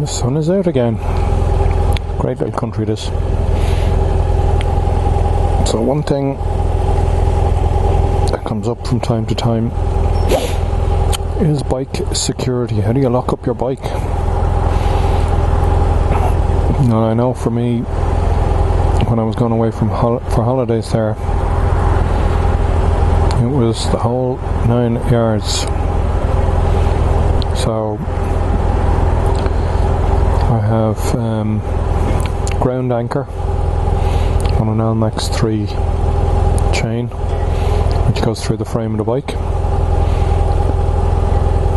the sun is out again. Great little country this. So one thing that comes up from time to time is bike security. How do you lock up your bike? Now I know for me, when I was going away for holidays there, it was the whole 9 yards. So I have ground anchor on an Almax 3 chain, which goes through the frame of the bike.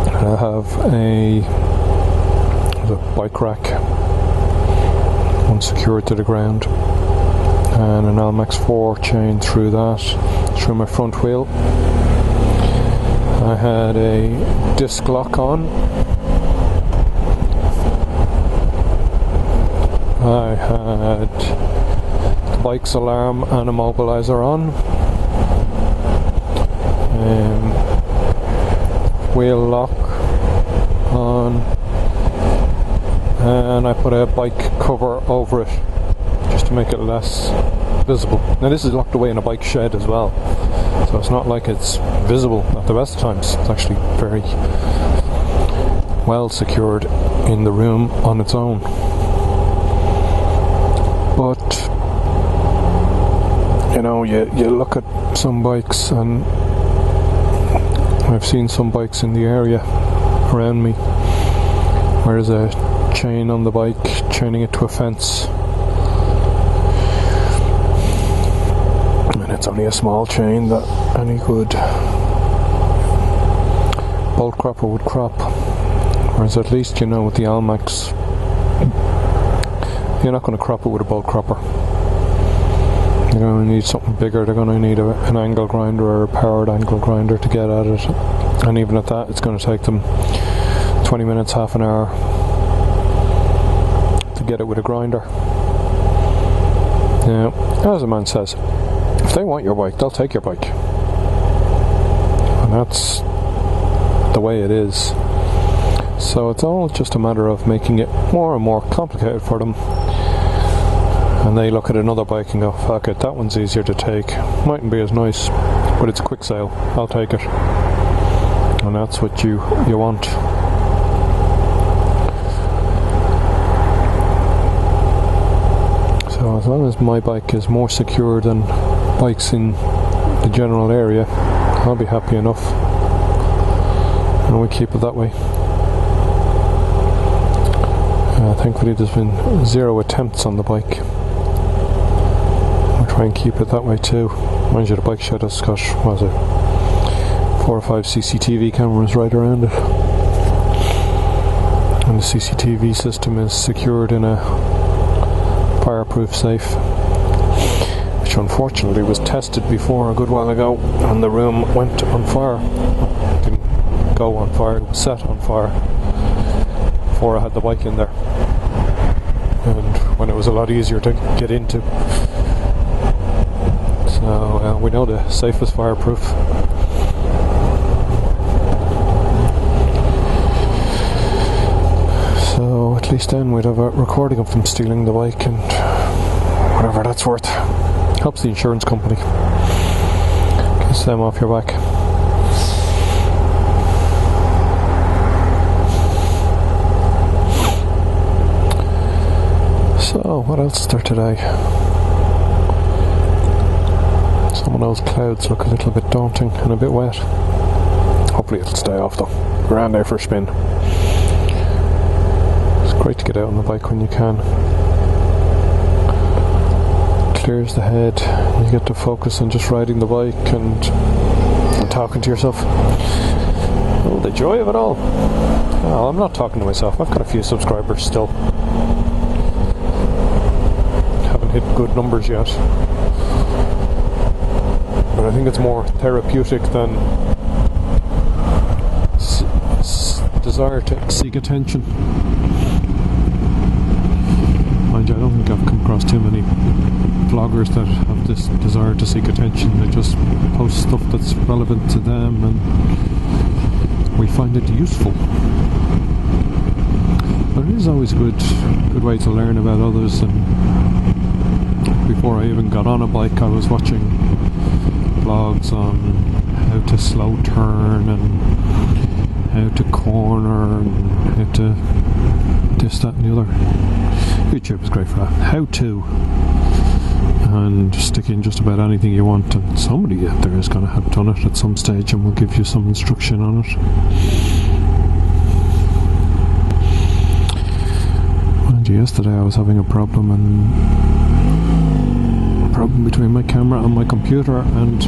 And I have a bike rack, one secured to the ground, and an Almax 4 chain through that, through my front wheel. I had a disc lock on. I had the bike's alarm and immobilizer on. Wheel lock on. And I put a bike cover over it just to make it less visible. Now this is locked away in a bike shed as well, so it's not like it's visible at the best of times. It's actually very well secured in the room on its own. But you know, you look at some bikes, and I've seen some bikes in the area around me where there's a chain on the bike chaining it to a fence, and it's only a small chain that any good bolt cropper would crop. Whereas at least, you know, with the Almax, you're not going to crop it with a bolt cropper. They're going to need something bigger. They're going to need an angle grinder or a powered angle grinder to get at it, and even at that, it's going to take them 20 minutes, half an hour to get it with a grinder. Now, as a man says, if they want your bike, they'll take your bike, and that's the way it is. So it's all just a matter of making it more and more complicated for them, and they look at another bike and go, fuck it, that one's easier to take, mightn't be as nice, but it's a quick sale, I'll take it. And that's what you want. So as long as my bike is more secure than bikes in the general area, I'll be happy enough, and we keep it that way. Thankfully there's been 0 attempts on the bike. I'll try and keep it that way too. Mind you, the bike shed has got, 4 or 5 CCTV cameras right around it, and the CCTV system is secured in a fireproof safe, which unfortunately was tested before a good while ago, and the room went on fire. It didn't go on fire, it was set on fire before I had the bike in there, and when it was a lot easier to get into. So we know the safe is fireproof. So at least then we'd have a recording of them stealing the bike, and whatever that's worth. Helps the insurance company. Gets them off your back. So what else is there today? Some of those clouds look a little bit daunting and a bit wet. Hopefully it'll stay off though. We're around there for a spin. It's great to get out on the bike when you can. Clears the head. You get to focus on just riding the bike and talking to yourself. Oh, the joy of it all. Oh, I'm not talking to myself. I've got a few subscribers still. Haven't hit good numbers yet. But I think it's more therapeutic than desire to seek attention. Mind you, I don't think I've come across too many vloggers that have this desire to seek attention. They just post stuff that's relevant to them, and we find it useful. But it is always a good way to learn about others. And before I even got on a bike, I was watching blogs on how to slow turn and how to corner and how to this, that and the other. YouTube is great for that. How to. And stick in just about anything you want, and somebody out there is going to have done it at some stage and will give you some instruction on it. And yesterday I was having a problem between my camera and my computer, and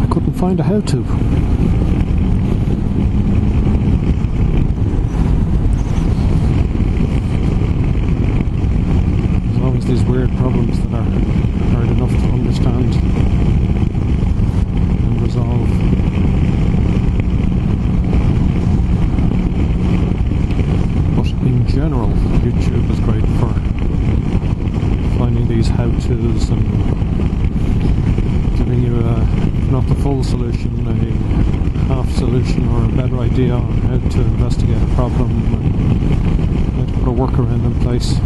I couldn't find a how to. These weird problems that are hard enough to understand and resolve. But in general, YouTube is great for finding these how-tos and giving you if not the full solution, a half solution or a better idea on how to investigate a problem and how to put a workaround in place.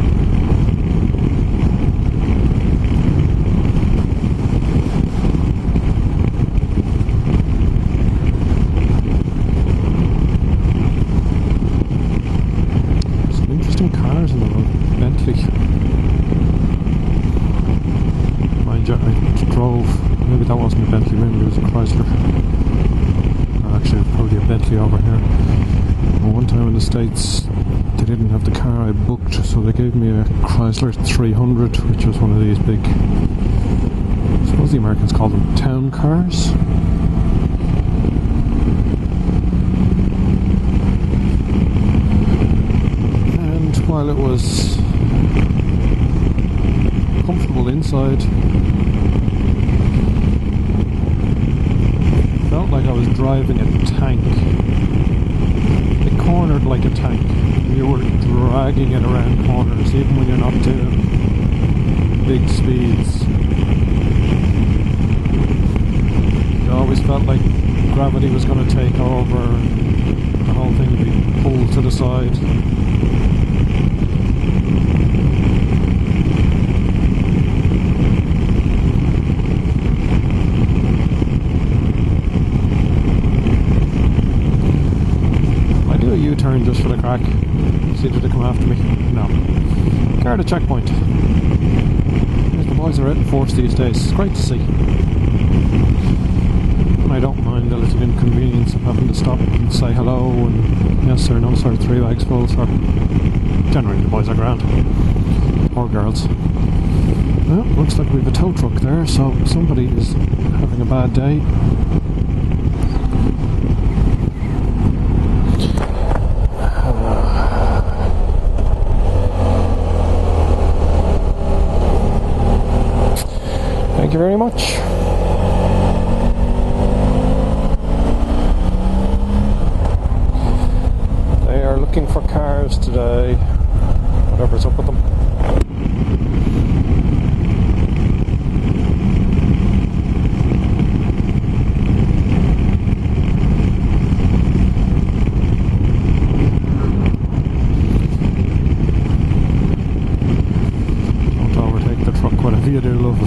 Cars in the road. Bentley. Mind you, I drove, maybe that wasn't a Bentley, maybe it was a Chrysler. Or actually, probably a Bentley over here. And one time in the States, they didn't have the car I booked, so they gave me a Chrysler 300, which was one of these big, I suppose the Americans call them town cars. While it was comfortable inside, it felt like I was driving a tank. It cornered like a tank. You were dragging it around corners, even when you're not doing big speeds. You always felt like gravity was going to take over, and the whole thing would be pulled to the side. A U-turn just for the crack. See, did they come after me? No. Garda checkpoint. The boys are out in force these days. It's great to see. And I don't mind the little inconvenience of having to stop and say hello and yes or no sir, 3 bags full sir. Generally the boys are grand. Or girls. Well, looks like we have a tow truck there, so somebody is having a bad day. Thank you very much. They are looking for cars today. Whatever's up with them. Don't overtake the truck, whatever you do, love.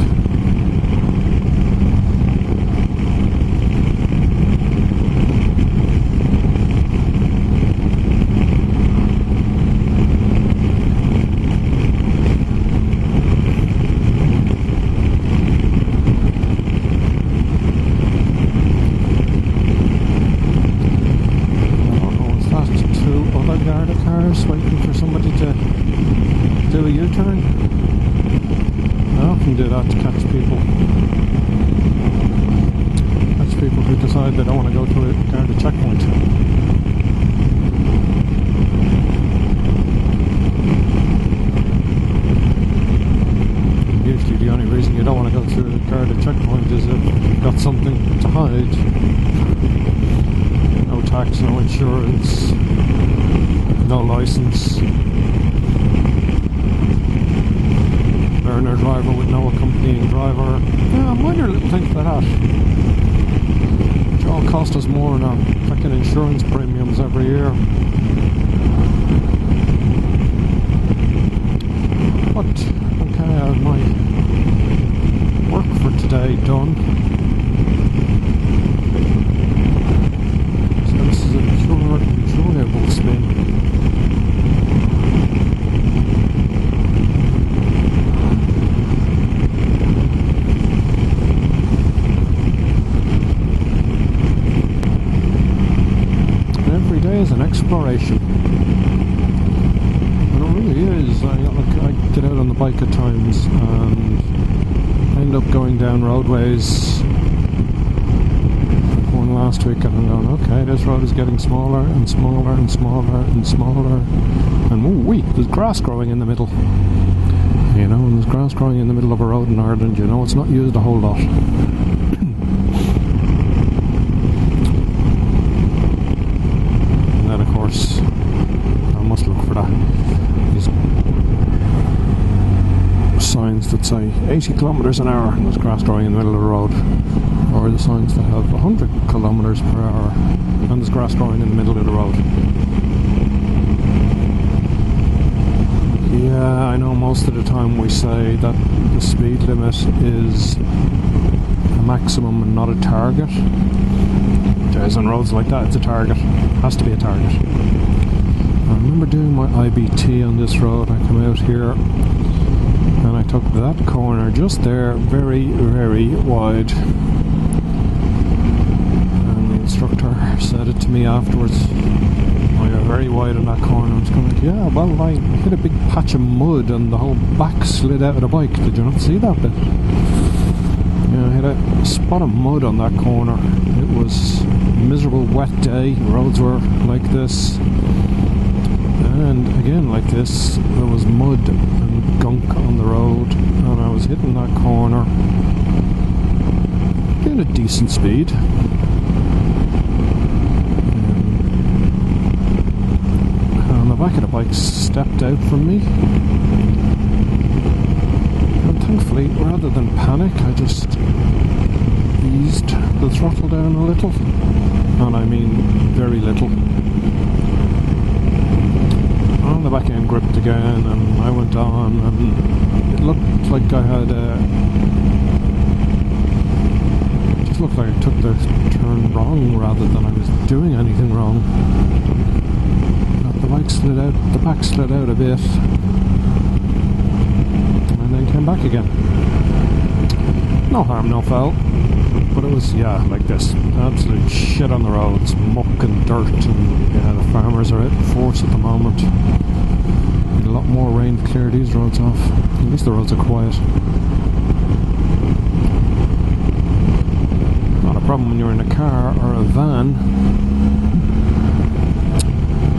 Waiting for somebody to do a U-turn. I often do that to catch people. Catch people who decide they don't want to go to a Garda checkpoint. Usually the only reason you don't want to go through a Garda checkpoint is if you've got something to hide. No tax, no insurance, no license, learner driver with no accompanying driver. Yeah, minor little things like that, which all cost us more in our fucking insurance premiums every year. what? Okay, I have my work for today done. So this is a pure enjoyable spin. Every day is an exploration. And it really is. I get out on the bike at times and end up going down roadways. Like one last week, and I'm going, okay, this road is getting smaller and smaller and smaller and smaller. And ooh-wee, there's grass growing in the middle. You know, and there's grass growing in the middle of a road in Ireland, you know, it's not used a whole lot. And then, of course, I must look for that. These signs that say 80 kilometres an hour and there's grass growing in the middle of the road, or the signs that have 100 kilometres per hour and there's grass growing in the middle of the road. Yeah, I know most of the time we say that the speed limit is a maximum and not a target. Guys, on roads like that, it's a target. It has to be a target. I remember doing my IBT on this road. I come out here and I took that corner just there, very, very wide. And the instructor said it to me afterwards. Oh, you're very wide on that corner. I was going like, yeah, well, I hit a big patch of mud and the whole back slid out of the bike. Did you not see that bit? Yeah, I hit a spot of mud on that corner. It was a miserable wet day. Roads were like this. And again, like this, there was mud and gunk on the road, and I was hitting that corner at a decent speed. And the back of the bike stepped out from me. And thankfully, rather than panic, I just eased the throttle down a little. And I mean very little. The back end gripped again, and I went on, and it looked like I had it just looked like I took the turn wrong rather than I was doing anything wrong. But the bike slid out, the back slid out a bit, and then came back again. No harm, no foul. But it was, yeah, like this. Absolute shit on the roads, muck and dirt, and yeah, the farmers are out in force at the moment. Need a lot more rain to clear these roads off. At least the roads are quiet. Not a problem when you're in a car or a van,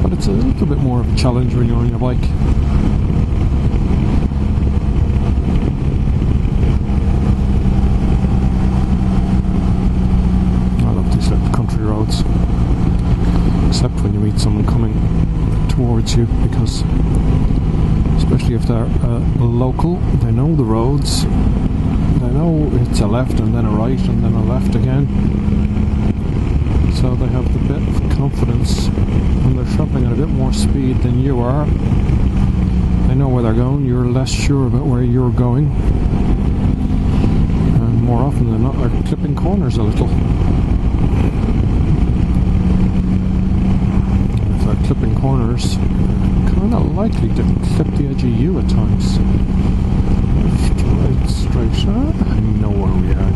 but it's a little bit more of a challenge when you're on your bike. Roads, except when you meet someone coming towards you, because especially if they're local, they know the roads, they know it's a left and then a right and then a left again, so they have the bit of confidence and they're travelling at a bit more speed than you are. They know where they're going, you're less sure about where you're going, and more often than not they're clipping corners a little. Clipping corners, kind of likely to clip the edge of you at times. Left, right, straight. I know where we are